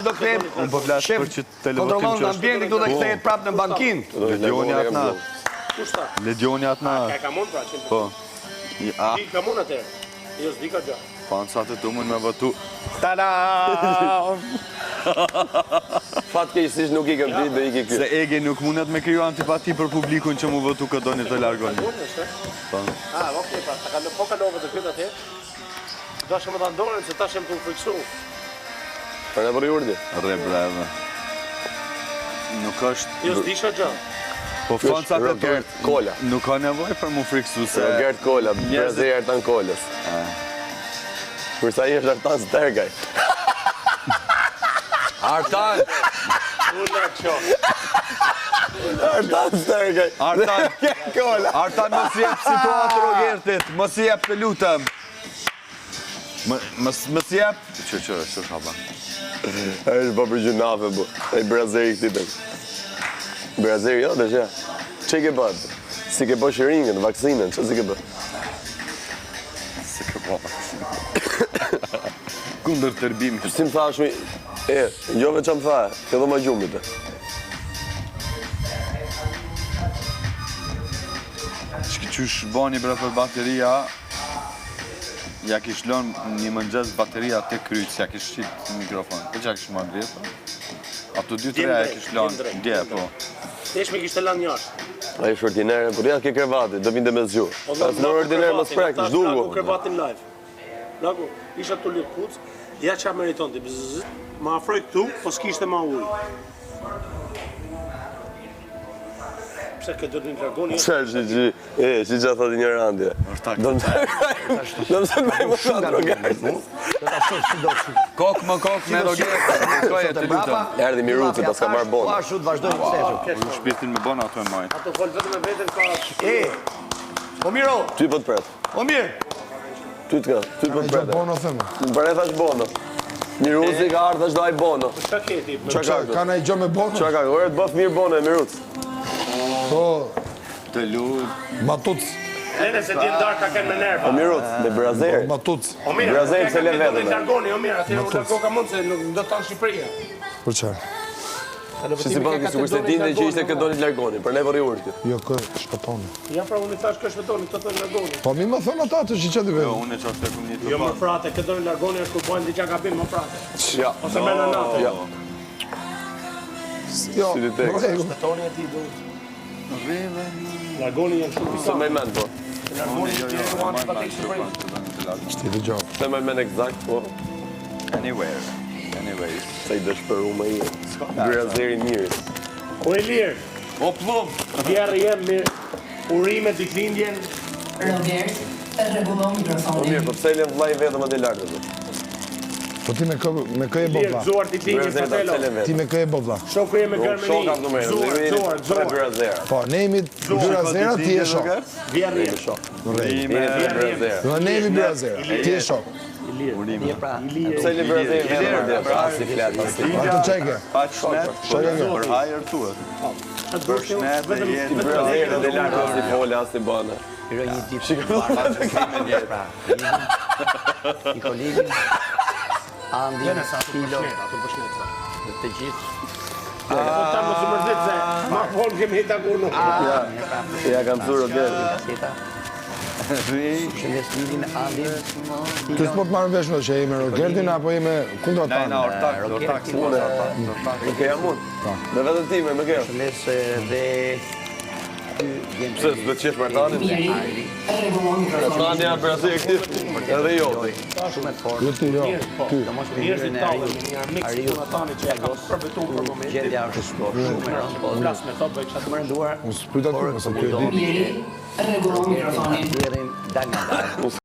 do kthehet. Unë po flas për që televotim Kontrollon që ambientin këtu do kthehet prapë në bankinë. Ledioni Atnat. Kushta? Ledioni Atnat. Ka mund pra, 100%. Po. Di ka mund atëherë. Jo, s'di ka gjë. Fansat e tu mund me votu. Tadam! Fatkeqësisht nuk i kam ditë do iki ky. Se Ege nuk mundet me kriju antipati për publikun që mu votu këtë doni të largoni. Po. Okej, pra, po kalove të këtë atëherë. Dashëm të ndonin se tash më të friksu. Për ne për urdi. Rre breve. Nuk është... Jo, s'disha gjë. Po fansat e Robert Kola. nuk ka nevoj për mu friksu se... Robert Kola, Brazil Artan Kolës. Kursa i është Artan Stergaj. Artan! Ula qo. Artan Stergaj. Artan, Kola. Artan mos jep situatë Rogertit, mos jep të lutem. Mos jep... Që shaba. është po për gjunafe, po. E Brazil këti të. Brazil, jo, dhe që. Që ke bërë? Si ke bërë shëringën, vaksinën, që si ke bërë? Se ke po vaksinën. Kundër tërbimit. Si më thash mi, jo veç më tha, këdo ma gjumit e. Qysh bani bre për bateria, ja kish lën një mëngjes bateria te kryq, ja kish shit mikrofon. Po çka kish marrë vetë? Ato 2-3 ja kish lën dje, po. Tesh me kishte lënë jashtë. A ish ordinere, por ja ke krevati, do vinde me zgju. Pas në ordinere më sprek, zhdungu. Lagu krevatin live. Lagu, isha të lytë puc, ja qa meriton të bzzz, ma afroj këtu, po s'kishte ma ujë. Pse këtë do të një dragoni? Qa që që thot një randje. Do më të me më thot Rogertit. Kokë më kokë me Rogertit, koje të lutem. Erdi Miruci, pas ka marrë bonë. Po ashtu të vazhdojnë të Unë shpirtin me bona ato e majnë. Ato folë vetëm e vetën ka... Po miro, Ty po të pret. po mirë. Ty të ka, ty po të pret. Bono thëmë. Më pare thash bono. Miruci ka ardhë thash daj bono. Qa keti? Qa ka këtu? Ka na i gjo me bono? Qa ka këtu? Ore të bëf mirë bono e Miruc. Po, Të lut. matuc. Nene se t'jen darë ka kenë me nerva. O Miruc, me Brazer. Matuc. O mirë, Brazer se le Do vetëm. të largoni, o mirë, atëherë u largo ka mund se nuk do të tanë Shqipëria. Për qarë? Që si bëndë kësu kërse tinte që ishte këtë doni të largoni, për ne për i urti. Jo, kë shkatoni. Ja pra unë i thash kë shpetoni, këtë thonë largoni. Po mi më thënë ata të që që të Jo, vedë. unë e qashtë e këm një të Jo më frate, këtë doni largoni është kur bojnë diqa gabim më frate. Ja. Ose me në natë. Ja. Jo, Si të tekst. regu. Shpetoni e ti du. Largoni janë shumë Se pisat. me men, po. Largoni që të jenë uanë që të Shqipëria. Shti dhe gjo. Se me men exakt, po. Anyways. Se i dëshpëru me i. Brazeri mirës. O e lirë, O plum! djerë jem mirë, urime ditëlindjen. Robert, rregullon Po mikrofonin. mirë, po pse len vllai vetëm atë lartë atë? Po ti me kë e Lirë, bovla? gëzuar ditëlindjen, Brazer ta fatelo. pse len Ti vetëm? me kë e bovla? Shoku jem me Shoka Germani. numër, Gëzuar. Brazer. Po, ne jemi dyra zera, ti e shok. Vjerë jem. Jemi Brazer. Do ne jemi dyra ti e shok. Pse len Brazer vetëm? Si flet, si. Ato çeke. Pa shnet, për hajër tuët. Për shnet dhe jetë. Brazer dhe lartë si fola, as si bana. I kolegin, Andi, Jene sa ato për Filo, shnet, ato për shnet. dhe të gjithë. Po ta mos u mërzit se ma folë kemi hita kur nuk. Ja kam thurë Roger. Kaseta, shëndes Lilin, Andin, Ti Filo, s'po të marrë vesh në që jemi Rogertin apo jemi kundra Na tanë? ortak. Nuk e jam unë. Me vetëm time, me kjo. shëndes dhe ty vjen Pse s'do të qesh Martanin? Miri, rregullon mikrofonin. Martani janë Brazer këti. Edhe jo. shumë të fortë. Jo ti, jo. Ty. Të mos me Njerëzit njërën e tallën, Ariut. një mix Ariut, Jonatani që e ka përbetuar për momentin. gjendja është shumë e rëndë, po Flas me thotë bëj çfarë shumë e rënduar. Unë s'pyta ty, nëse ty e di. Miri, rregullon mikrofonin. Djerin dal nga dalë.